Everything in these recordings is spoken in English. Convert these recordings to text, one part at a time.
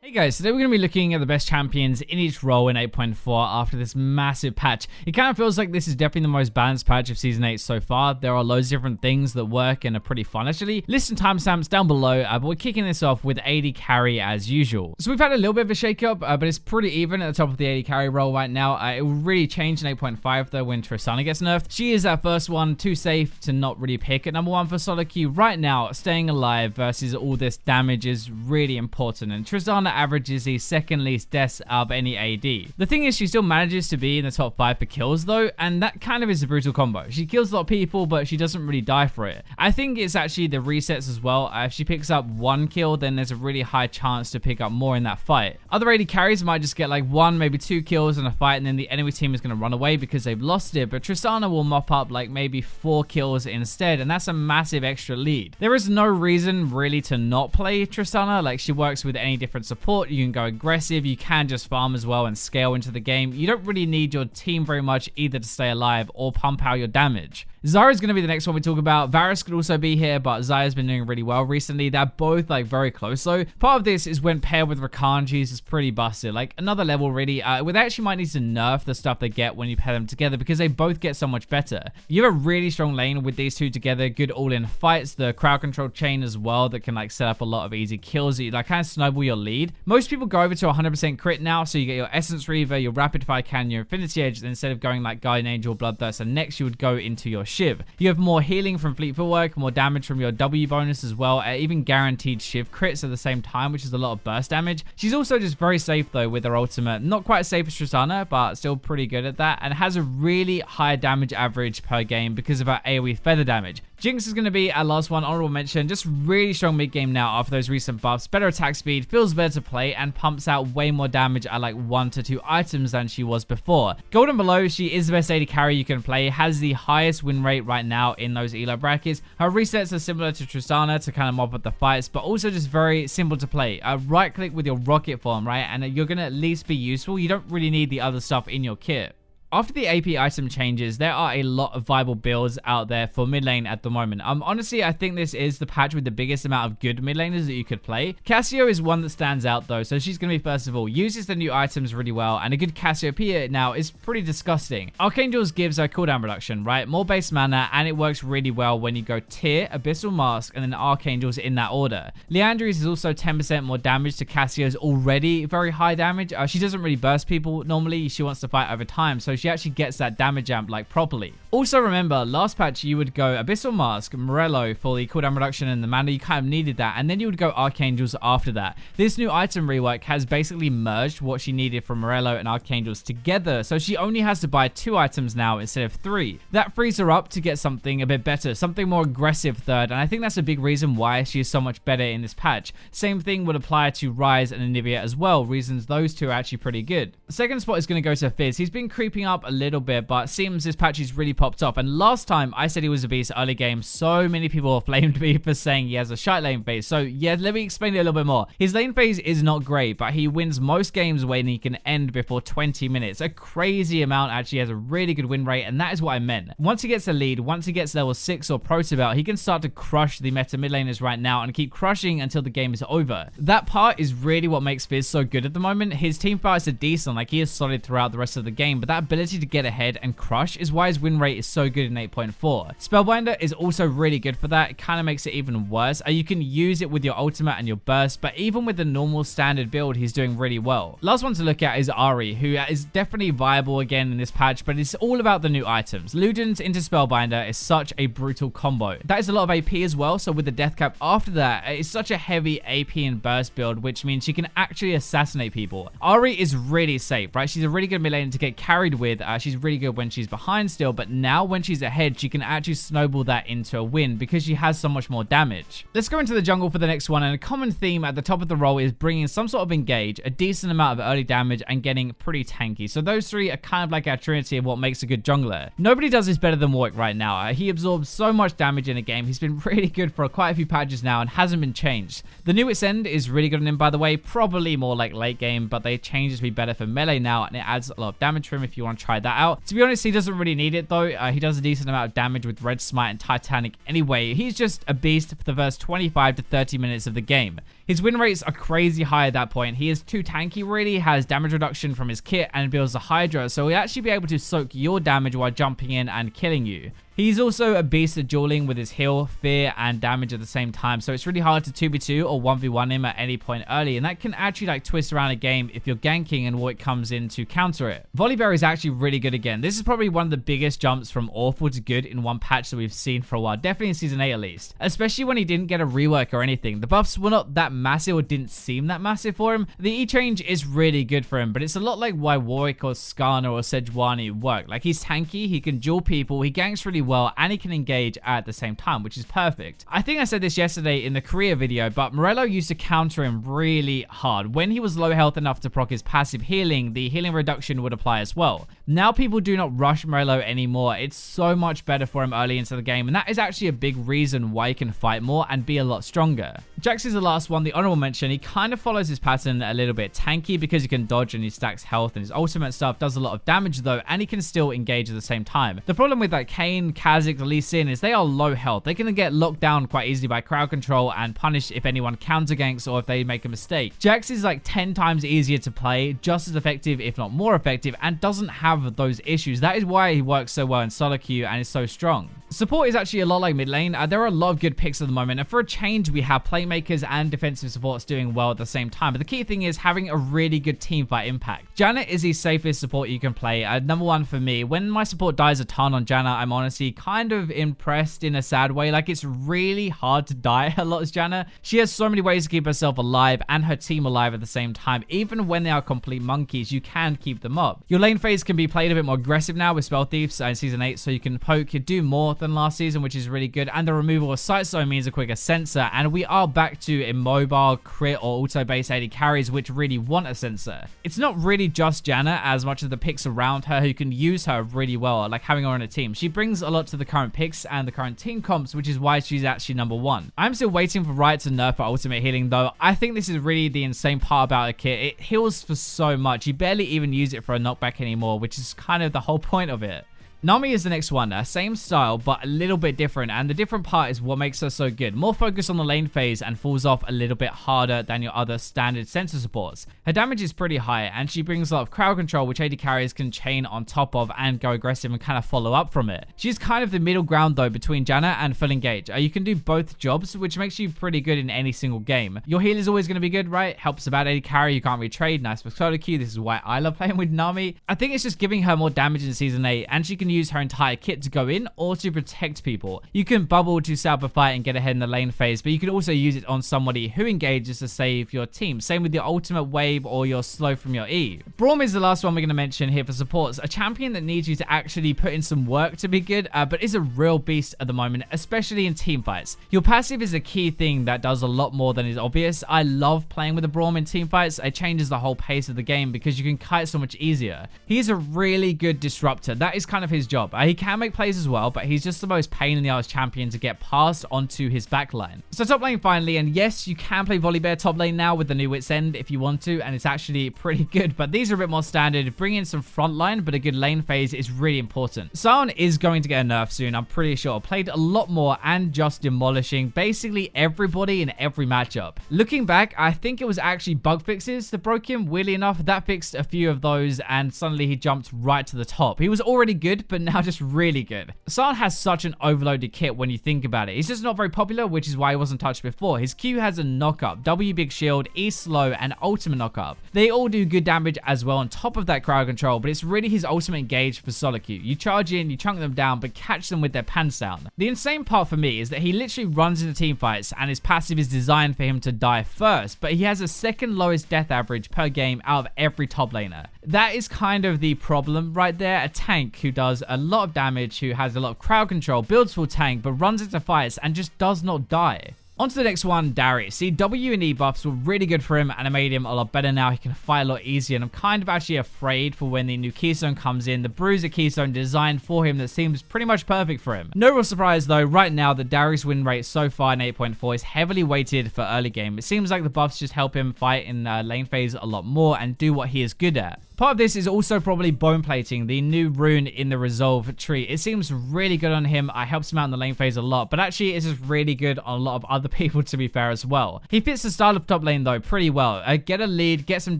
Hey guys, today we're going to be looking at the best champions in each role in 8.4 after this massive patch. It kind of feels like this is definitely the most balanced patch of Season 8 so far. There are loads of different things that work and are pretty fun actually. List and timestamps down below, but we're kicking this off with AD carry as usual. So we've had a little bit of a shake-up, but it's pretty even at the top of the AD carry role right now. It will really change in 8.5 though when Tristana gets nerfed. She is that first one, too safe to not really pick at number 1 for solo queue. Right now, staying alive versus all this damage is really important, and Tristana averages the second least deaths out of any AD. The thing is, she still manages to be in the top 5 for kills though, and that kind of is a brutal combo. She kills a lot of people, but she doesn't really die for it. I think it's actually the resets as well. If she picks up 1 kill, then there's a really high chance to pick up more in that fight. Other AD carries might just get like 1, maybe 2 kills in a fight, and then the enemy team is going to run away because they've lost it, but Tristana will mop up like maybe 4 kills instead, and that's a massive extra lead. There is no reason really to not play Tristana. Like, she works with any different support. You can go aggressive, you can just farm as well and scale into the game. You don't really need your team very much either to stay alive or pump out your damage. Xayah is going to be the next one we talk about. Varus could also be here, but Xayah's been doing really well recently. They're both like very close though. Part of this is when paired with Rakan, she's just pretty busted. Like another level really. They actually might need to nerf the stuff they get when you pair them together because they both get so much better. You have a really strong lane with these two together. Good all-in fights. The crowd control chain as well that can like set up a lot of easy kills. You like kind of snowball your lead. Most people go over to 100% crit now, so you get your Essence Reaver, your Rapid Fire Cannon, your Infinity Edge, and instead of going like Guardian Angel, Bloodthirst, and next you would go into your Shiv. You have more healing from Fleet Footwork, more damage from your W bonus as well, even guaranteed Shiv crits at the same time, which is a lot of burst damage. She's also just very safe though with her ultimate. Not quite as safe as Tristana, but still pretty good at that, and has a really high damage average per game because of her AoE feather damage. Jinx is going to be our last one, honorable mention. Just really strong mid game now after those recent buffs. Better attack speed, feels better to play, and pumps out way more damage at like 1 to 2 items than she was before. Golden below, she is the best AD carry you can play, has the highest win rate right now in those elo brackets. Her resets are similar to Tristana to kind of mop up the fights, but also just very simple to play. Right click with your rocket form, right? And you're going to at least be useful. You don't really need the other stuff in your kit. After the AP item changes, there are a lot of viable builds out there for mid lane at the moment. Honestly, I think this is the patch with the biggest amount of good mid laners that you could play. Cassio is one that stands out though, so she's going to be first of all, uses the new items really well, and a good Cassiopeia now is pretty disgusting. Archangels gives a cooldown reduction, right? More base mana, and it works really well when you go Tear, Abyssal Mask, and then Archangels in that order. Leandry's is also 10% more damage to Cassio's already very high damage. She doesn't really burst people normally, she wants to fight over time, so she actually gets that damage amp like properly. Also remember, last patch you would go Abyssal Mask, Morello for the cooldown reduction and the mana, you kind of needed that, and then you would go Archangels after that. This new item rework has basically merged what she needed from Morello and Archangels together, so she only has to buy 2 items now instead of 3. That frees her up to get something a bit better, something more aggressive third, and I think that's a big reason why she is so much better in this patch. Same thing would apply to Ryze and Anivia as well, reasons those two are actually pretty good. The second spot is going to go to Fizz. He's been creeping up a little bit, but it seems this patch he's really popped off, and last time I said he was a beast early game, so many people flamed me for saying he has a shite lane phase. So yeah, let me explain it a little bit more. His lane phase is not great, but he wins most games when he can end before 20 minutes. A crazy amount. Actually has a really good win rate, and that is what I meant. Once he gets a lead, once he gets level 6 or Proto Belt, he can start to crush the meta mid laners right now and keep crushing until the game is over. That part is really what makes Fizz so good at the moment. His team fights are decent, like he is solid throughout the rest of the game, but that ability to get ahead and crush is why his win rate is so good in 8.4. Spellbinder is also really good for that. It kind of makes it even worse. You can use it with your ultimate and your burst, but even with the normal standard build, he's doing really well. Last one to look at is Ahri, who is definitely viable again in this patch, but it's all about the new items. Ludens into Spellbinder is such a brutal combo. That is a lot of AP as well, so with the death cap after that, it's such a heavy AP and burst build, which means she can actually assassinate people. Ahri is really safe, right? She's a really good mid laner to get carried with. She's really good when she's behind still, but now when she's ahead, she can actually snowball that into a win because she has so much more damage. Let's go into the jungle for the next one, and a common theme at the top of the role is bringing some sort of engage, a decent amount of early damage, and getting pretty tanky. So those three are kind of like our trinity of what makes a good jungler. Nobody does this better than Warwick right now. He absorbs so much damage in a game. He's been really good for quite a few patches now and hasn't been changed. The new Ascend is really good on him, by the way, probably more like late game, but they changed it to be better for melee now, and it adds a lot of damage for him if you want want to try that out. To be honest, he doesn't really need it though. He does a decent amount of damage with Red Smite and Titanic anyway. He's just a beast for the first 25 to 30 minutes of the game. His win rates are crazy high at that point. He is too tanky really, has damage reduction from his kit and builds a Hydra, so he'll actually be able to soak your damage while jumping in and killing you. He's also a beast at dueling with his heal, fear, and damage at the same time, so it's really hard to 2v2 or 1v1 him at any point early, and that can actually like twist around a game if you're ganking and Warwick comes in to counter it. Volibear is actually really good again. This is probably one of the biggest jumps from awful to good in one patch that we've seen for a while, definitely in Season 8 at least. Especially when he didn't get a rework or anything. The buffs were not that massive or didn't seem that massive for him. The E-change is really good for him, but it's a lot like why Warwick or Skarner or Sejuani work. Like he's tanky, he can duel people, he ganks really well, and he can engage at the same time, which is perfect. I think I said this yesterday in the career video, but Morello used to counter him really hard. When he was low health enough to proc his passive healing, the healing reduction would apply as well. Now people do not rush Morello anymore. It's so much better for him early into the game, and that is actually a big reason why he can fight more and be a lot stronger. Jax is the last one, the honorable mention. He kind of follows his pattern a little bit tanky because he can dodge and he stacks health, and his ultimate stuff does a lot of damage though, and he can still engage at the same time. The problem with like Kayn, Kha'Zix, Lee Sin is they are low health. They can get locked down quite easily by crowd control and punished if anyone counter ganks or if they make a mistake. Jax is like 10 times easier to play, just as effective if not more effective, and doesn't have those issues. That is why he works so well in solo queue and is so strong. Support is actually a lot like mid lane. There are a lot of good picks at the moment, and for a change we have playmakers and defensive supports doing well at the same time, but the key thing is having a really good team fight impact. Janna is the safest support you can play. Number one for me. When my support dies a ton on Janna, I'm honestly kind of impressed in a sad way. Like it's really hard to die a lot as Janna. She has so many ways to keep herself alive and her team alive at the same time. Even when they are complete monkeys, you can keep them up. Your lane phase can be played a bit more aggressive now with Spell Thieves in Season 8, so you can poke, you do more than last season, which is really good, and the removal of Sight Zone means a quicker sensor, and we are back to immobile, crit, or auto-based AD carries which really want a sensor. It's not really just Janna as much as the picks around her who can use her really well, like having her on a team. She brings a lot to the current picks and the current team comps, which is why she's actually number one. I'm still waiting for Riot to nerf her ultimate healing though. I think this is really the insane part about her kit. It heals for so much. You barely even use it for a knockback anymore, which is kind of the whole point of it. Nami is the next one, same style but a little bit different, and the different part is what makes her so good. More focus on the lane phase and falls off a little bit harder than your other standard sensor supports. Her damage is pretty high and she brings a lot of crowd control which AD carriers can chain on top of and go aggressive and kind of follow up from it. She's kind of the middle ground though between Janna and full engage. You can do both jobs, which makes you pretty good in any single game. Your heal is always going to be good, right? Helps about AD carry, you can't retrade, nice for solo queue. This is why I love playing with Nami. I think it's just giving her more damage in Season 8, and she can use her entire kit to go in or to protect people. You can bubble to set up a fight and get ahead in the lane phase, but you can also use it on somebody who engages to save your team. Same with your ultimate wave or your slow from your E. Braum is the last one we're going to mention here for supports. A champion that needs you to actually put in some work to be good, but is a real beast at the moment, especially in team fights. Your passive is a key thing that does a lot more than is obvious. I love playing with a Braum in team fights. It changes the whole pace of the game because you can kite so much easier. He's a really good disruptor. That is kind of his job. He can make plays as well, but he's just the most pain in the ass champion to get past onto his backline. So top lane finally, and yes, you can play Volibear top lane now with the new Wit's End if you want to, and it's actually pretty good, but these are a bit more standard. Bring in some front line, but a good lane phase is really important. Sion is going to get a nerf soon, I'm pretty sure. Played a lot more and just demolishing basically everybody in every matchup. Looking back, I think it was actually bug fixes that broke him. Weirdly enough, that fixed a few of those, and suddenly he jumped right to the top. He was already good, but now just really good. Sion has such an overloaded kit when you think about it. He's just not very popular, which is why he wasn't touched before. His Q has a knock-up, W big shield, E slow, and ultimate knock-up. They all do good damage as well on top of that crowd control, but it's really his ultimate engage for solo queue. You charge in, you chunk them down, but catch them with their pants down. The insane part for me is that he literally runs into team fights and his passive is designed for him to die first, but he has the second lowest death average per game out of every top laner. That is kind of the problem right there. A tank who does a lot of damage, who has a lot of crowd control, builds full tank, but runs into fights and just does not die. On to the next one, Darius. See, W and E buffs were really good for him and it made him a lot better now. He can fight a lot easier, and I'm kind of actually afraid for when the new keystone comes in. The Bruiser keystone designed for him that seems pretty much perfect for him. No real surprise though, right now the Darius win rate so far in 8.4 is heavily weighted for early game. It seems like the buffs just help him fight in lane phase a lot more and do what he is good at. Part of this is also probably bone plating, the new rune in the resolve tree. It seems really good on him. I helps him out in the lane phase a lot, but actually it's just really good on a lot of other people, to be fair, as well. He fits the style of top lane though pretty well. Get a lead, get some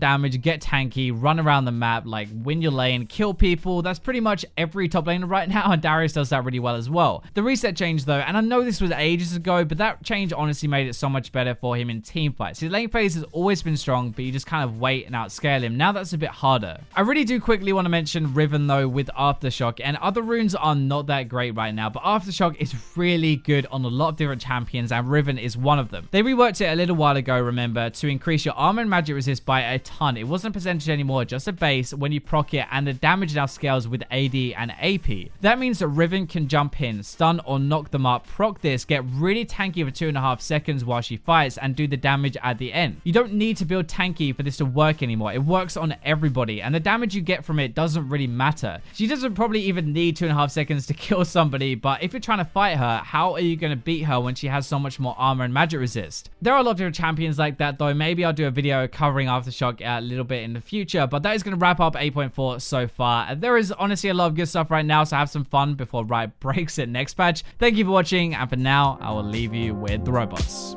damage, get tanky, run around the map, like win your lane, kill people. That's pretty much every top laner right now, and Darius does that really well as well. The reset change though, and I know this was ages ago, but that change honestly made it so much better for him in team fights. His lane phase has always been strong, but you just kind of wait and outscale him. Now that's a bit harder. I really do quickly want to mention Riven though with Aftershock, and other runes are not that great right now, but Aftershock is really good on a lot of different champions, and Riven is one of them. They reworked it a little while ago, remember, to increase your armor and magic resist by a ton. It wasn't a percentage anymore, just a base when you proc it, and the damage now scales with AD and AP. That means that Riven can jump in, stun or knock them up, proc this, get really tanky for 2.5 seconds while she fights, and do the damage at the end. You don't need to build tanky for this to work anymore. It works on everybody, and the damage you get from it doesn't really matter. She doesn't probably even need 2.5 seconds to kill somebody, but if you're trying to fight her, how are you going to beat her when she has so much more armor and magic resist? There are a lot of different champions like that though. Maybe I'll do a video covering Aftershock a little bit in the future, but that is going to wrap up 8.4 so far. There is honestly a lot of good stuff right now, so have some fun before Riot breaks it next patch. Thank you for watching, and for now, I will leave you with the robots.